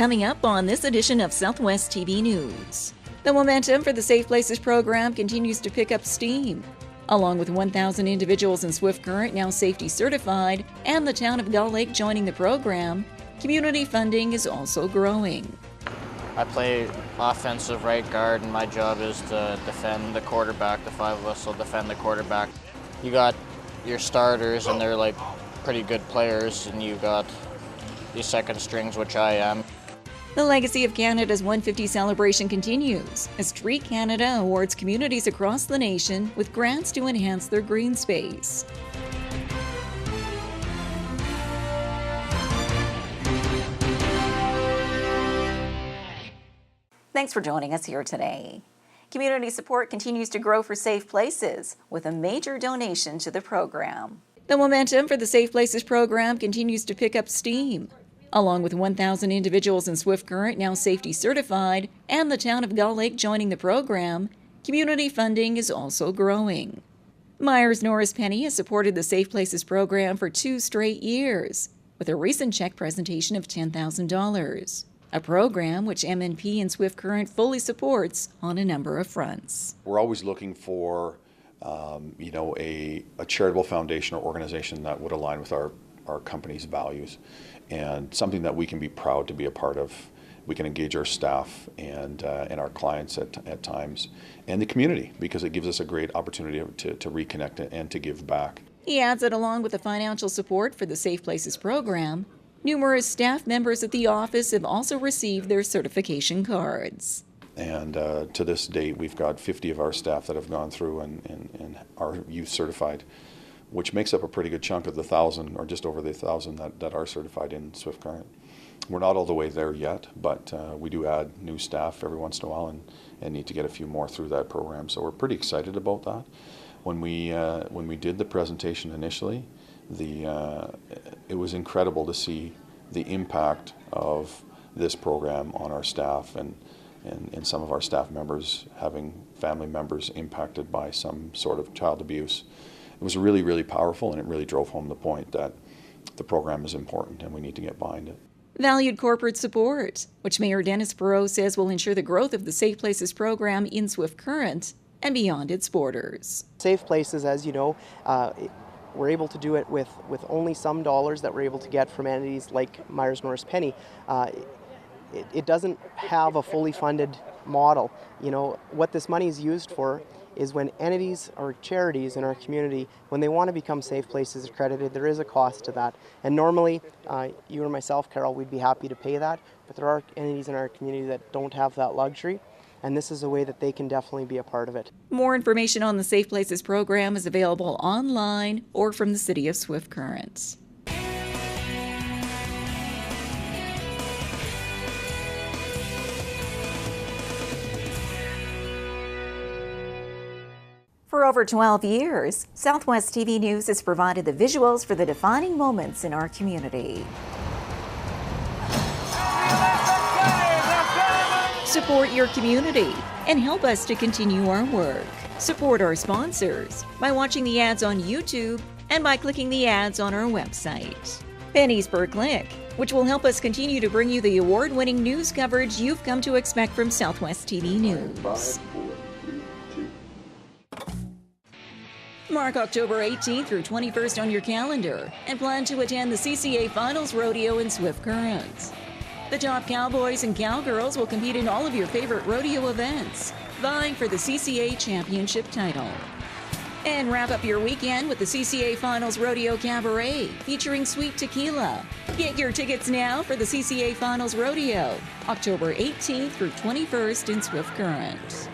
Coming up on this edition of Southwest TV News. The momentum for the Safe Places program continues to pick up steam. Along with 1,000 individuals in Swift Current now safety certified and the town of Gull Lake joining the program, community funding is also growing. I play offensive right guard, and my job is to defend the quarterback. The five of us will defend the quarterback. You got your starters, and they're like pretty good players, and you got the second strings, which I am. The legacy of Canada's 150 celebration continues as Treat Canada awards communities across the nation with grants to enhance their green space. Thanks for joining us here today. Community support continues to grow for Safe Places with a major donation to the program. The momentum for the Safe Places program continues to pick up steam. Along with 1,000 individuals in Swift Current now safety certified and the town of Gull Lake joining the program, community funding is also growing. Myers Norris Penny has supported the Safe Places program for 2 straight years, with a recent check presentation of $10,000, a program which MNP and Swift Current fully supports on a number of fronts. We're always looking for a charitable foundation or organization that would align with our company's values, and something that we can be proud to be a part of. We can engage our staff and our clients at times, and the community, because it gives us a great opportunity to reconnect and to give back. He adds that along with the financial support for the Safe Places program, numerous staff members at the office have also received their certification cards. And to this date, we've got 50 of our staff that have gone through and are youth certified, which makes up a pretty good chunk of the 1,000 or just over the 1,000 that are certified in Swift Current. We're not all the way there yet, but we do add new staff every once in a while and need to get a few more through that program. So we're pretty excited about that. When we did the presentation initially, it was incredible to see the impact of this program on our staff and some of our staff members having family members impacted by some sort of child abuse. It was really, really powerful, and it really drove home the point that the program is important and we need to get behind it. Valued corporate support, which Mayor Dennis Perot says will ensure the growth of the Safe Places program in Swift Current and beyond its borders. Safe Places, as you know, we're able to do it with only some dollars that we're able to get from entities like Myers Norris Penny. It doesn't have a fully funded model. You know, what this money is used for is when entities or charities in our community, when they want to become Safe Places accredited, there is a cost to that. And normally, you or myself, Carol, we'd be happy to pay that, but there are entities in our community that don't have that luxury, and this is a way that they can definitely be a part of it. More information on the Safe Places program is available online or from the City of Swift Current. For over 12 years, Southwest TV News has provided the visuals for the defining moments in our community. Support your community and help us to continue our work. Support our sponsors by watching the ads on YouTube and by clicking the ads on our website. Pennies per click, which will help us continue to bring you the award-winning news coverage you've come to expect from Southwest TV News. Mark October 18th through 21st on your calendar and plan to attend the CCA Finals Rodeo in Swift Current. The top cowboys and cowgirls will compete in all of your favorite rodeo events, vying for the CCA Championship title. And wrap up your weekend with the CCA Finals Rodeo Cabaret featuring Sweet Tequila. Get your tickets now for the CCA Finals Rodeo, October 18th through 21st in Swift Current.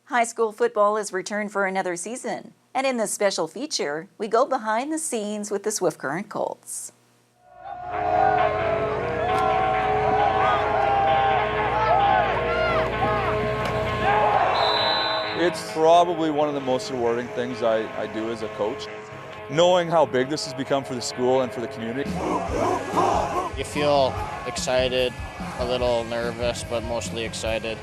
High school football has returned for another season, and in this special feature, we go behind the scenes with the Swift Current Colts. It's probably one of the most rewarding things I do as a coach. knowing how big this has become for the school and for the community. You feel excited, a little nervous, but mostly excited.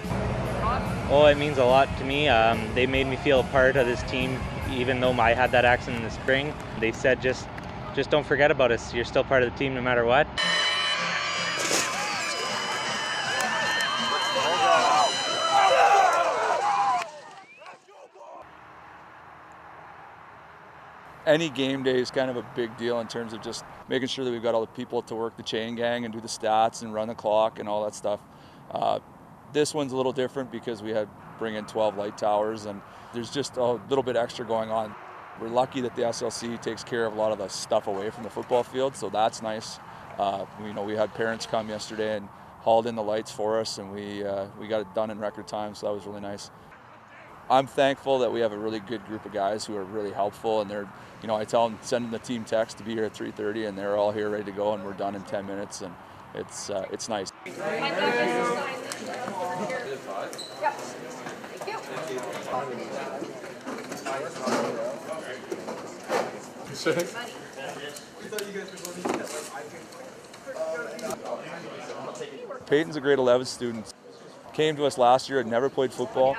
Oh, it means a lot to me. They made me feel a part of this team, even though I had that accident in the spring. They said just don't forget about us. You're still part of the team no matter what. Any game day is kind of a big deal in terms of just making sure that we've got all the people to work the chain gang and do the stats and run the clock and all that stuff. This one's a little different because we had bring in 12 light towers and there's just a little bit extra going on. We're lucky that the SLC takes care of a lot of the stuff away from the football field, so that's nice. We had parents come yesterday and hauled in the lights for us, and we got it done in record time, so that was really nice. I'm thankful that we have a really good group of guys who are really helpful, and they're, I tell them, send them the team text to be here at 3:30, and they're all here ready to go, and we're done in 10 minutes, and it's nice. Peyton's a grade 11 student. Came to us last year, had never played football.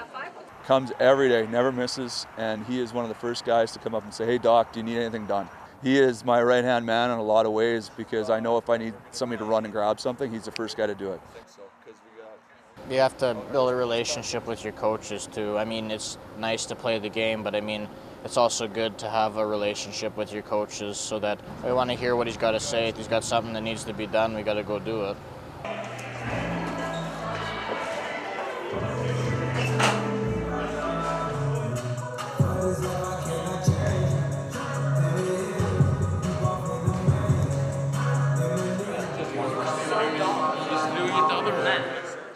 Comes every day, never misses, and he is one of the first guys to come up and say, "Hey Doc, do you need anything done?" He is my right-hand man in a lot of ways because I know if I need somebody to run and grab something, he's the first guy to do it. You have to build a relationship with your coaches too. I mean, it's nice to play the game, but I mean, it's also good to have a relationship with your coaches so that we want to hear what he's got to say. If he's got something that needs to be done, we got to go do it.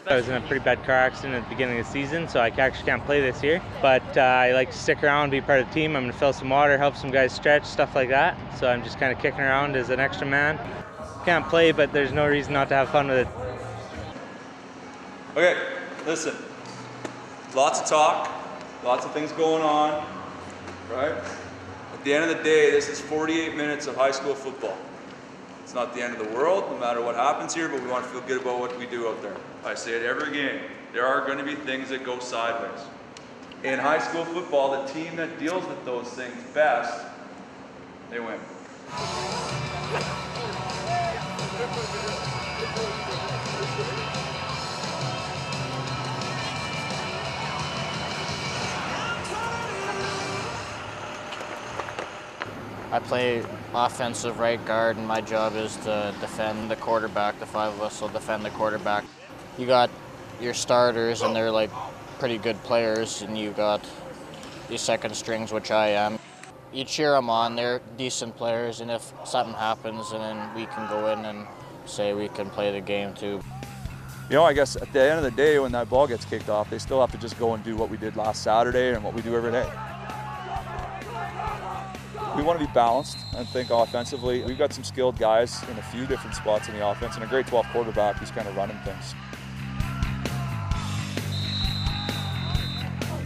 I was in a pretty bad car accident at the beginning of the season, so I actually can't play this year. But I like to stick around, be part of the team. I'm going to fill some water, help some guys stretch, stuff like that. So I'm just kind of kicking around as an extra man. Can't play, but there's no reason not to have fun with it. Okay, listen. Lots of talk, lots of things going on, right? At the end of the day, this is 48 minutes of high school football. It's not the end of the world, no matter what happens here, but we want to feel good about what we do out there. I say it every game. There are going to be things that go sideways. In high school football, the team that deals with those things best, they win. I play offensive right guard, and my job is to defend the quarterback. The five of us will defend the quarterback. You got your starters, and they're like pretty good players, and you got the second strings, which I am. You cheer them on, they're decent players, and if something happens, and then we can go in and say we can play the game too. I guess at the end of the day, when that ball gets kicked off, they still have to just go and do what we did last Saturday and what we do every day. We want to be balanced and think offensively. We've got some skilled guys in a few different spots in the offense and a grade 12 quarterback who's kind of running things.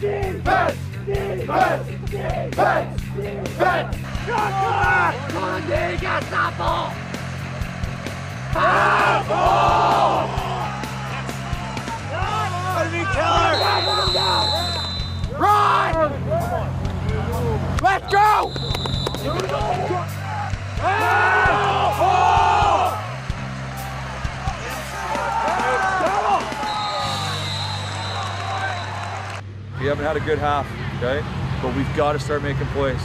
Defense! Defense! Defense! Defense! Come on, D, get that ball! That ball! Run! Let's go! We haven't had a good half, okay? But we've got to start making plays.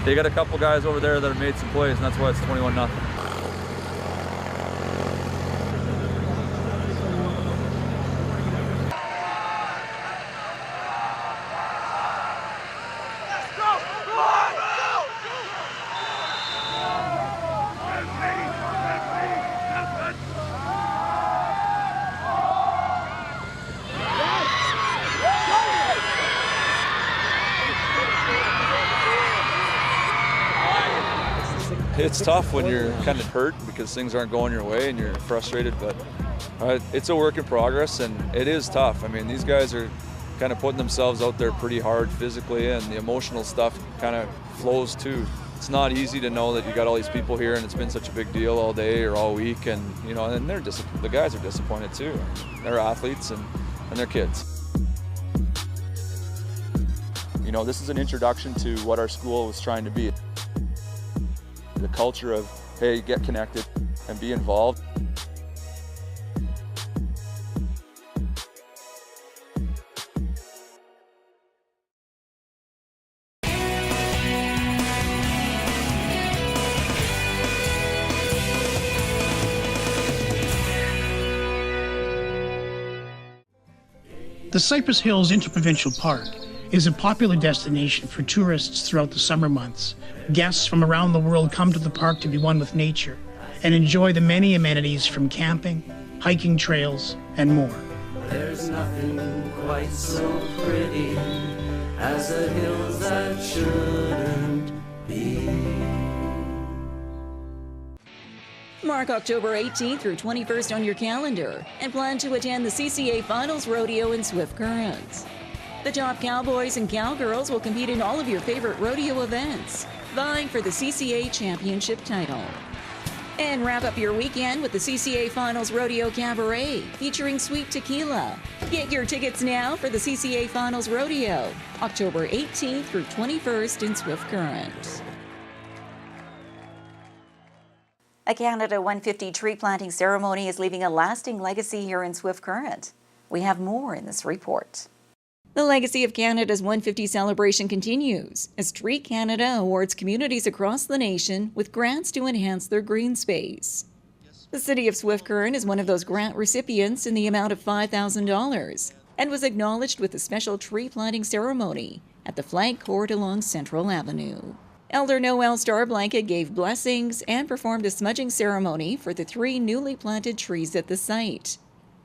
They got a couple guys over there that have made some plays, and that's why it's 21-0. It's tough when you're kind of hurt because things aren't going your way and you're frustrated, but it's a work in progress and it is tough. I mean, these guys are kind of putting themselves out there pretty hard physically, and the emotional stuff kind of flows too. It's not easy to know that you got all these people here and it's been such a big deal all day or all week, and and the guys are disappointed too. They're athletes and they're kids. This is an introduction to what our school was trying to be. The culture of, hey, get connected and be involved. The Cypress Hills Interprovincial Park is a popular destination for tourists throughout the summer months. Guests from around the world come to the park to be one with nature and enjoy the many amenities from camping, hiking trails, and more. There's nothing quite so pretty as the hills that shouldn't be. Mark October 18th through 21st on your calendar and plan to attend the CCA Finals Rodeo in Swift Current. The top cowboys and cowgirls will compete in all of your favorite rodeo events, vying for the CCA Championship title. And wrap up your weekend with the CCA Finals Rodeo Cabaret featuring Sweet Tequila. Get your tickets now for the CCA Finals Rodeo, October 18th through 21st in Swift Current. A Canada 150 tree planting ceremony is leaving a lasting legacy here in Swift Current. We have more in this report. The legacy of Canada's 150 celebration continues as Tree Canada awards communities across the nation with grants to enhance their green space. The City of Swift Current is one of those grant recipients in the amount of $5,000 and was acknowledged with a special tree planting ceremony at the Flag Court along Central Avenue. Elder Noel Starblanket gave blessings and performed a smudging ceremony for the 3 newly planted trees at the site,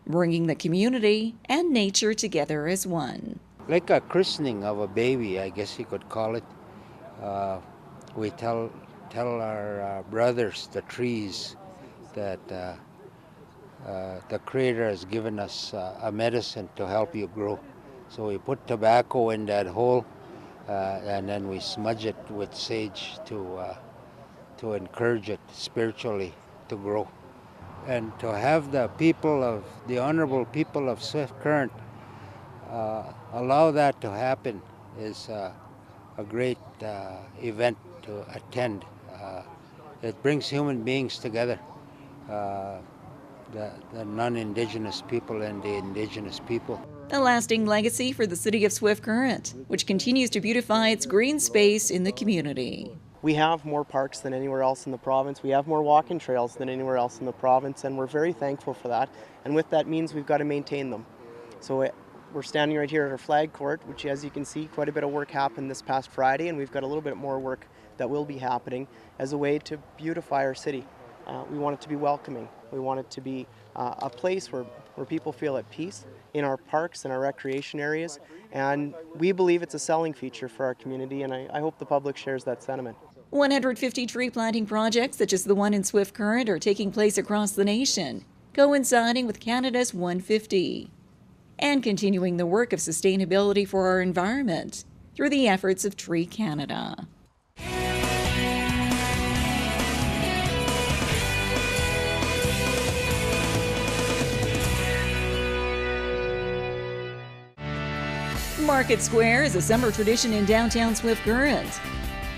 bringing the community and nature together as one. Like a christening of a baby, I guess you could call it. We tell our brothers, the trees, that the Creator has given us a medicine to help you grow. So we put tobacco in that hole, and then we smudge it with sage to encourage it spiritually to grow. And to have the honorable people of Swift Current allow that to happen is a great event to attend. It brings human beings together, the non-Indigenous people and the Indigenous people. A lasting legacy for the City of Swift Current, which continues to beautify its green space in the community. We have more parks than anywhere else in the province. We have more walking trails than anywhere else in the province, and we're very thankful for that. And with that means we've got to maintain them. So we're standing right here at our flag court, which, as you can see, quite a bit of work happened this past Friday, and we've got a little bit more work that will be happening as a way to beautify our city. We want it to be welcoming. We want it to be a place where people feel at peace in our parks and our recreation areas. And we believe it's a selling feature for our community, and I hope the public shares that sentiment. 150 tree planting projects, such as the one in Swift Current, are taking place across the nation, coinciding with Canada's 150, and continuing the work of sustainability for our environment through the efforts of Tree Canada. Market Square is a summer tradition in downtown Swift Current,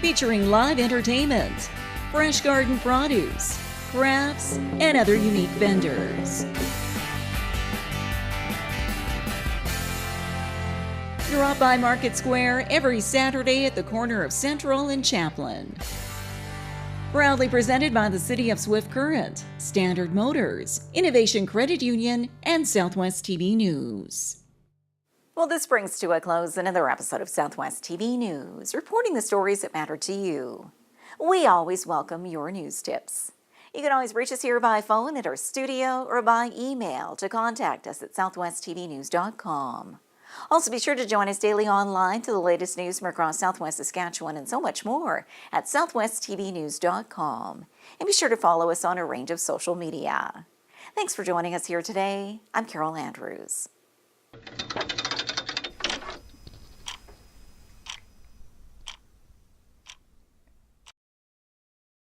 featuring live entertainment, fresh garden produce, crafts, and other unique vendors. Drop by Market Square every Saturday at the corner of Central and Chaplin. Proudly presented by the City of Swift Current, Standard Motors, Innovation Credit Union, and Southwest TV News. Well, this brings to a close another episode of Southwest TV News, reporting the stories that matter to you. We always welcome your news tips. You can always reach us here by phone at our studio or by email to contact us at southwesttvnews.com. Also, be sure to join us daily online to the latest news from across Southwest Saskatchewan and so much more at southwesttvnews.com. And be sure to follow us on a range of social media. Thanks for joining us here today. I'm Carol Andrews.